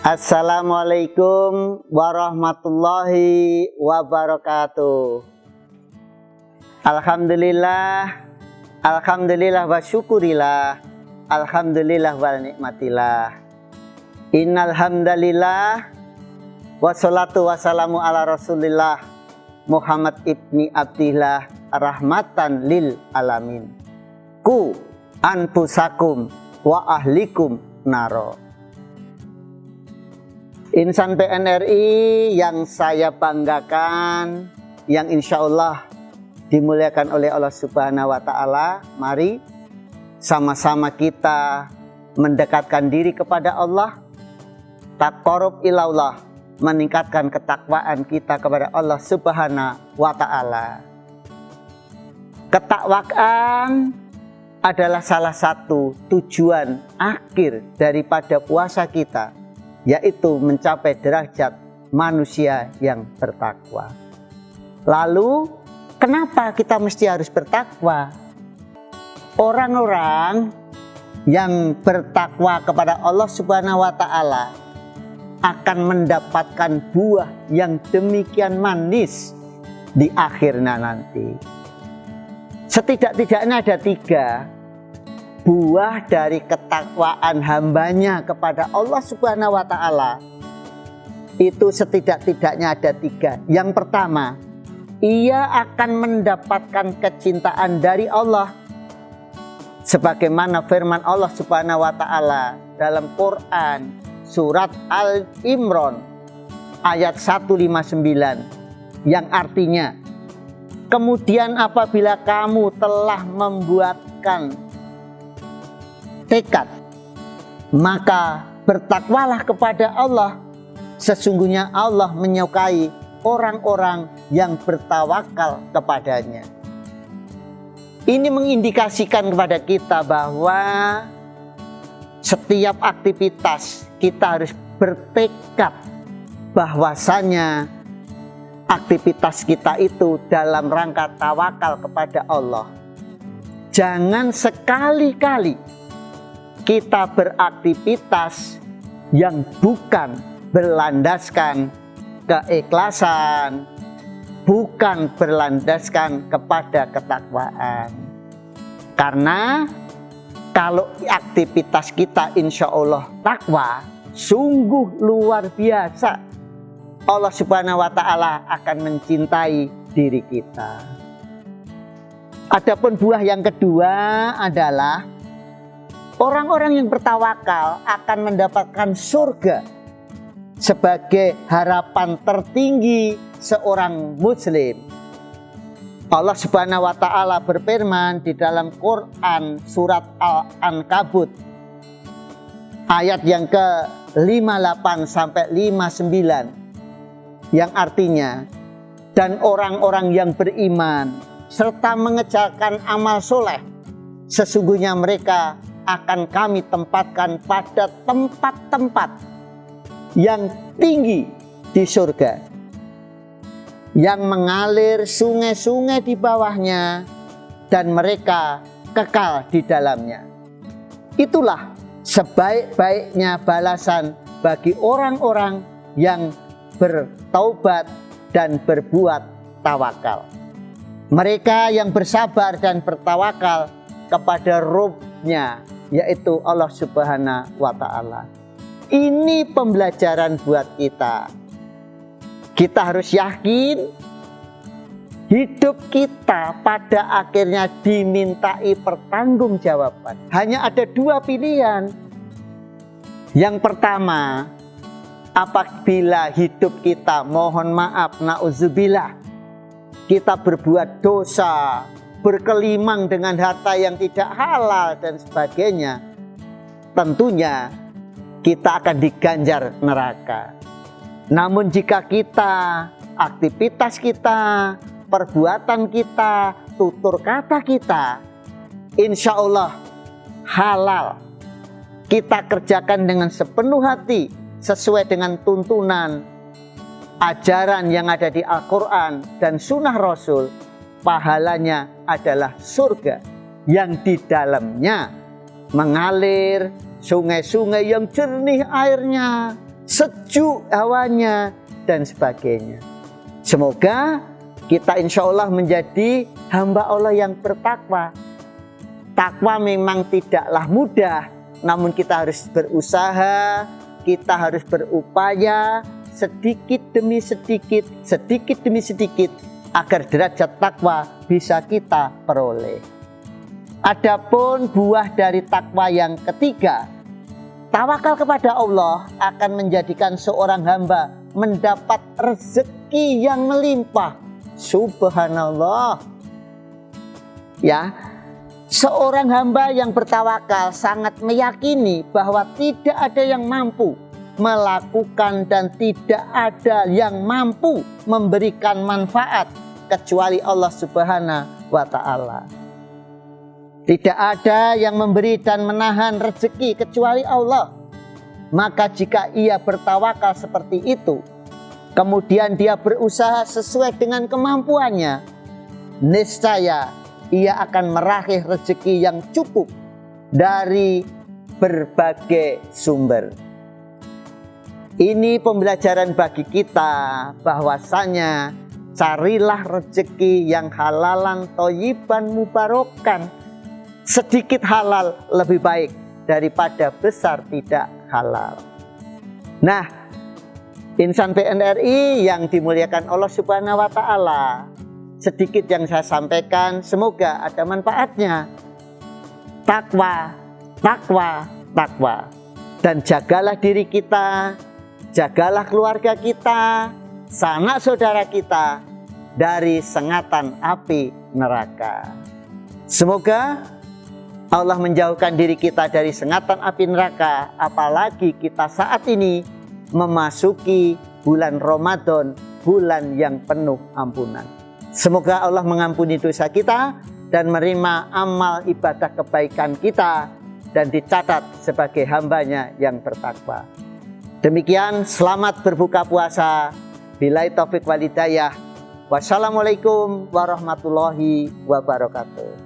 Assalamualaikum warahmatullahi wabarakatuh. Alhamdulillah wa syukurillah. Alhamdulillah wal nikmatillah. Innal hamdalillah wassalatu wassalamu ala Rasulillah Muhammad ibni Abdillah rahmatan lil alamin. Ku anfusakum wa ahlikum naro. Insan PNRI yang saya banggakan, yang insya Allah dimuliakan oleh Allah Subhanahu wa Ta'ala, mari sama-sama kita mendekatkan diri kepada Allah, taqarrub ilallah, meningkatkan ketakwaan kita kepada Allah Subhanahu wa Ta'ala. Ketakwaan adalah salah satu tujuan akhir daripada puasa kita, yaitu mencapai derajat manusia yang bertakwa. Lalu, kenapa kita mesti harus bertakwa? Orang-orang yang bertakwa kepada Allah Subhanahu wa Ta'ala akan mendapatkan buah yang demikian manis di akhirnya nanti. Setidak-tidaknya ada 3 buah dari ketakwaan hambanya kepada Allah Subhanahu wa Ta'ala. Itu setidak-tidaknya ada 3. Yang pertama, ia akan mendapatkan kecintaan dari Allah, sebagaimana firman Allah Subhanahu wa Ta'ala dalam Quran surat Al-Imran ayat 159, yang artinya, kemudian apabila kamu telah membuatkan tekad, maka bertakwalah kepada Allah. Sesungguhnya Allah menyukai orang-orang yang bertawakal kepadanya. Ini mengindikasikan kepada kita bahwa setiap aktivitas kita harus bertekad bahwasanya aktivitas kita itu dalam rangka tawakal kepada Allah. Jangan sekali-kali kita beraktivitas yang bukan berlandaskan keikhlasan, bukan berlandaskan kepada ketakwaan. Karena kalau aktivitas kita insya Allah takwa, sungguh luar biasa, Allah Subhanahu wa Ta'ala akan mencintai diri kita. Adapun buah yang kedua adalah orang-orang yang bertawakal akan mendapatkan surga sebagai harapan tertinggi seorang muslim. Allah Subhanahu wa Ta'ala berfirman di dalam Quran surat Al-Ankabut ayat yang ke-58 sampai 59, yang artinya, dan orang-orang yang beriman serta mengerjakan amal soleh, sesungguhnya mereka akan kami tempatkan pada tempat-tempat yang tinggi di surga, yang mengalir sungai-sungai di bawahnya, dan mereka kekal di dalamnya. Itulah sebaik-baiknya balasan bagi orang-orang yang bertaubat dan berbuat tawakal. Mereka yang bersabar dan bertawakal kepada Rabb-Nya, yaitu Allah Subhanahu wa Ta'ala. Ini pembelajaran buat kita. Kita harus yakin hidup kita pada akhirnya dimintai pertanggungjawaban. Hanya ada 2 pilihan. Yang pertama, apabila hidup kita, mohon maaf, na'udzubillah, kita berbuat dosa, berkelimang dengan harta yang tidak halal dan sebagainya, tentunya kita akan diganjar neraka. Namun jika kita, aktivitas kita, perbuatan kita, tutur kata kita, insya Allah halal, kita kerjakan dengan sepenuh hati, sesuai dengan tuntunan ajaran yang ada di Al-Quran dan Sunnah Rasul, pahalanya adalah surga yang di dalamnya mengalir sungai-sungai yang jernih airnya, sejuk hawanya, dan sebagainya. Semoga kita insya Allah menjadi hamba Allah yang bertakwa. Takwa memang tidaklah mudah, namun kita harus berusaha, kita harus berupaya sedikit demi sedikit agar derajat takwa bisa kita peroleh. Adapun buah dari takwa yang ketiga, tawakal kepada Allah akan menjadikan seorang hamba mendapat rezeki yang melimpah. Subhanallah. Ya, seorang hamba yang bertawakal sangat meyakini bahwa tidak ada yang mampu melakukan dan tidak ada yang mampu memberikan manfaat kecuali Allah Subhanahu wa Ta'ala. Tidak ada yang memberi dan menahan rezeki kecuali Allah. Maka jika ia bertawakal seperti itu, kemudian dia berusaha sesuai dengan kemampuannya, niscaya ia akan meraih rezeki yang cukup dari berbagai sumber. Ini pembelajaran bagi kita bahwasanya carilah rezeki yang halalan thayyiban mubarakan. Sedikit halal lebih baik daripada besar tidak halal. Nah, insan PNRI yang dimuliakan Allah Subhanahu wa Ta'ala, sedikit yang saya sampaikan semoga ada manfaatnya. Takwa, takwa, takwa. Dan jagalah diri kita, jagalah keluarga kita, sanak saudara kita dari sengatan api neraka. Semoga Allah menjauhkan diri kita dari sengatan api neraka, apalagi kita saat ini memasuki bulan Ramadan, bulan yang penuh ampunan. Semoga Allah mengampuni dosa kita dan menerima amal ibadah kebaikan kita dan dicatat sebagai hambanya yang bertakwa. Demikian, selamat berbuka puasa. Billahi taufiq wal hidayah. Wassalamualaikum warahmatullahi wabarakatuh.